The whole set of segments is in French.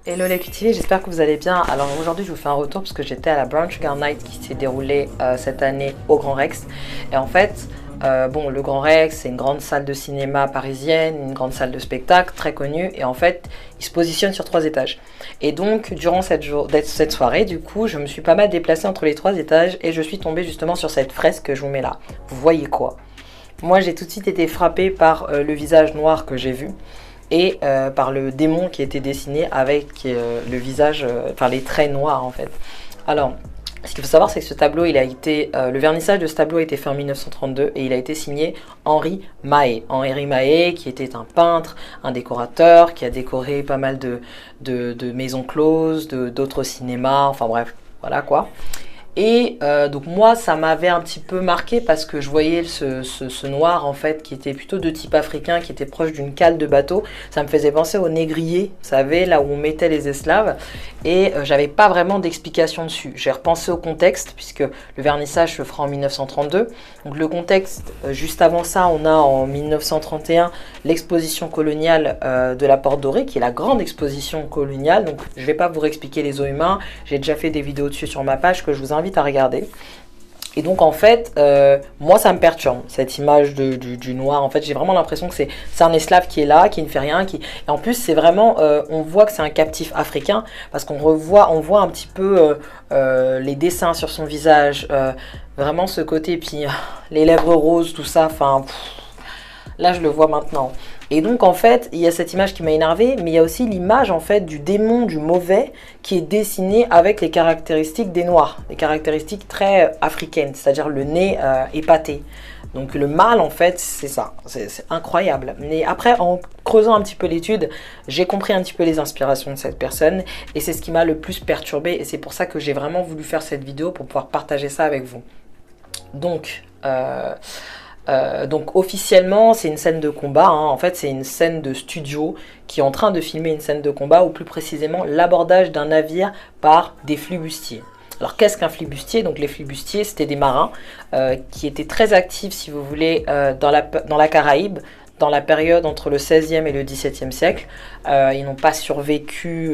Hello les QTV, j'espère que vous allez bien. Alors aujourd'hui je vous fais un retour parce que j'étais à la Brown Sugar Night qui s'est déroulée cette année au Grand Rex. Et en fait, bon, le Grand Rex c'est une grande salle de cinéma parisienne, une grande salle de spectacle très connue. Et en fait, il se positionne sur 3 étages. Et donc durant cette soirée, du coup, je me suis pas mal déplacée entre les 3 étages et je suis tombée justement sur cette fresque que je vous mets là. Vous voyez quoi? Moi j'ai tout de suite été frappée par le visage noir que j'ai vu et par le démon qui était dessiné avec le visage, enfin les traits noirs en fait. Alors, ce qu'il faut savoir, c'est que ce tableau, le vernissage de ce tableau a été fait en 1932 et il a été signé Henri Mahé. Henri Mahé, qui était un peintre, un décorateur, qui a décoré pas mal de maisons closes, d'autres cinémas, enfin bref, voilà quoi. Et donc moi, ça m'avait un petit peu marqué parce que je voyais ce noir en fait qui était plutôt de type africain, qui était proche d'une cale de bateau. Ça me faisait penser au négrier, vous savez, là où on mettait les esclaves. Et j'avais pas vraiment d'explication dessus. J'ai repensé au contexte puisque le vernissage se fera en 1932. Donc le contexte, juste avant ça, on a en 1931 l'exposition coloniale de la Porte Dorée, qui est la grande exposition coloniale. Donc je vais pas vous réexpliquer les os humains. J'ai déjà fait des vidéos dessus sur ma page que je vous invite à regarder. Et donc en fait, moi ça me perturbe, cette image du noir. En fait, j'ai vraiment l'impression que c'est un esclave qui est là, qui ne fait rien. Et en plus, c'est vraiment, on voit que c'est un captif africain, parce on voit un petit peu les dessins sur son visage, vraiment ce côté, puis les lèvres roses, tout ça, enfin... Là, je le vois maintenant. Et donc, en fait, il y a cette image qui m'a énervée, mais il y a aussi l'image, en fait, du démon, du mauvais, qui est dessiné avec les caractéristiques des Noirs, des caractéristiques très africaines, c'est-à-dire le nez épaté. Donc, le mal, en fait, c'est ça. C'est incroyable. Mais après, en creusant un petit peu l'étude, j'ai compris un petit peu les inspirations de cette personne, et c'est ce qui m'a le plus perturbé, et c'est pour ça que j'ai vraiment voulu faire cette vidéo, pour pouvoir partager ça avec vous. Donc officiellement c'est une scène de combat, hein. En fait c'est une scène de studio qui est en train de filmer une scène de combat, ou plus précisément l'abordage d'un navire par des flibustiers. Alors qu'est-ce qu'un flibustier? Donc les flibustiers c'était des marins qui étaient très actifs si vous voulez dans la Caraïbe, dans la période entre le 16e et le 17e siècle. Ils n'ont pas survécu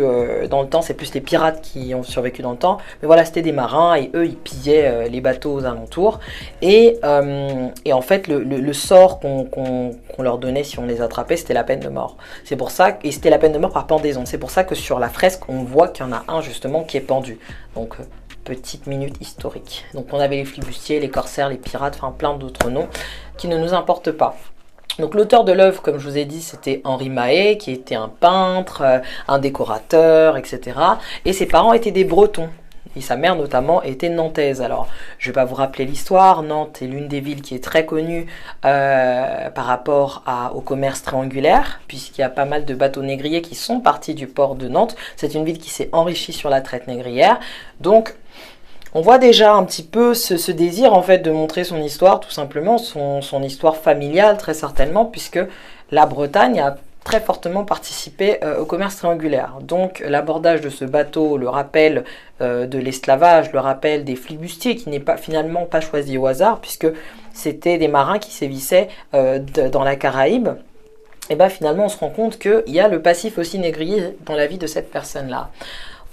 dans le temps, c'est plus les pirates qui ont survécu dans le temps. Mais voilà, c'était des marins et eux, ils pillaient les bateaux aux alentours. Et en fait, le sort qu'on leur donnait si on les attrapait, c'était la peine de mort. C'est pour ça, et c'était la peine de mort par pendaison. C'est pour ça que sur la fresque, on voit qu'il y en a un justement qui est pendu. Donc, petite minute historique. Donc on avait les flibustiers, les corsaires, les pirates, enfin plein d'autres noms qui ne nous importent pas. Donc l'auteur de l'œuvre, comme je vous ai dit, c'était Henri Mahé, qui était un peintre, un décorateur, etc. Et ses parents étaient des Bretons. Et sa mère notamment était nantaise. Alors, je ne vais pas vous rappeler l'histoire. Nantes est l'une des villes qui est très connue par rapport au commerce triangulaire, puisqu'il y a pas mal de bateaux négriers qui sont partis du port de Nantes. C'est une ville qui s'est enrichie sur la traite négrière. Donc, on voit déjà un petit peu ce désir en fait de montrer son histoire, tout simplement, son histoire familiale très certainement, puisque la Bretagne a très fortement participé au commerce triangulaire. Donc l'abordage de ce bateau, le rappel de l'esclavage, le rappel des flibustiers qui n'est pas finalement pas choisi au hasard, puisque c'était des marins qui sévissaient dans la Caraïbe. Et bien finalement on se rend compte qu'il y a le passif aussi négrier dans la vie de cette personne-là.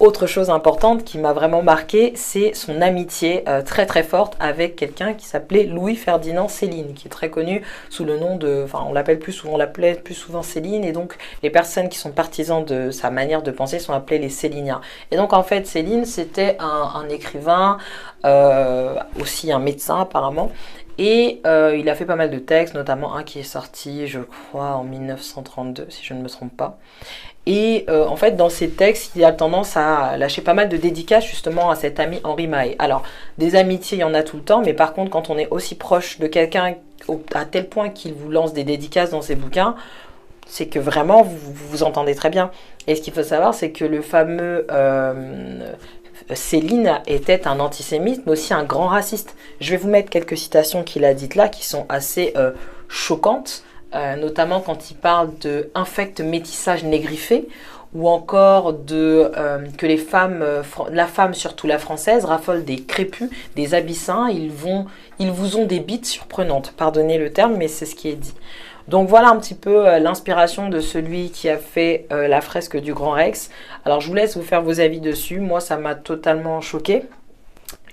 Autre chose importante qui m'a vraiment marqué, c'est son amitié très très forte avec quelqu'un qui s'appelait Louis-Ferdinand Céline, qui est très connu sous le nom de, enfin on l'appelait plus souvent Céline, et donc les personnes qui sont partisans de sa manière de penser sont appelées les Céliniens. Et donc en fait Céline c'était un écrivain, aussi un médecin apparemment, et il a fait pas mal de textes, notamment un qui est sorti je crois en 1932 si je ne me trompe pas. Et en fait, dans ces textes, il a tendance à lâcher pas mal de dédicaces justement à cet ami Henri Mahé. Alors, des amitiés, il y en a tout le temps, mais par contre, quand on est aussi proche de quelqu'un à tel point qu'il vous lance des dédicaces dans ses bouquins, c'est que vraiment, vous vous entendez très bien. Et ce qu'il faut savoir, c'est que le fameux Céline était un antisémite, mais aussi un grand raciste. Je vais vous mettre quelques citations qu'il a dites là, qui sont assez choquantes. Notamment quand il parle de infect métissage négriffé, ou encore que les femmes, la femme surtout la française, raffole des crépus, des abyssins, ils vous ont des bites surprenantes, pardonnez le terme, mais c'est ce qui est dit. Donc voilà un petit peu l'inspiration de celui qui a fait la fresque du Grand Rex. Alors je vous laisse vous faire vos avis dessus. Moi ça m'a totalement choqué.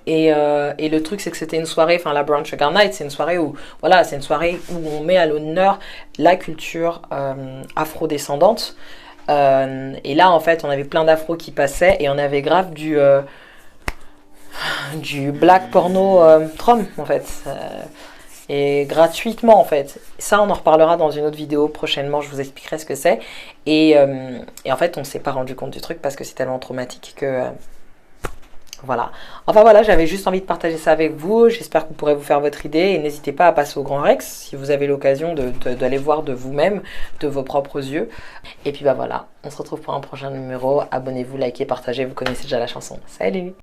Et le truc c'est que c'était une soirée, enfin la Brown Sugar Night, c'est une soirée où voilà, c'est une soirée où on met à l'honneur la culture afro-descendante. Et là en fait on avait plein d'afros qui passaient et on avait grave du black porno trom en fait. Et gratuitement en fait. Ça on en reparlera dans une autre vidéo prochainement, je vous expliquerai ce que c'est. Et en fait on s'est pas rendu compte du truc parce que c'est tellement traumatique que... voilà. Enfin voilà, j'avais juste envie de partager ça avec vous. J'espère que vous pourrez vous faire votre idée. Et n'hésitez pas à passer au Grand Rex si vous avez l'occasion d'aller voir de vous-même, de vos propres yeux. Et puis bah voilà, on se retrouve pour un prochain numéro. Abonnez-vous, likez, partagez, vous connaissez déjà la chanson. Salut!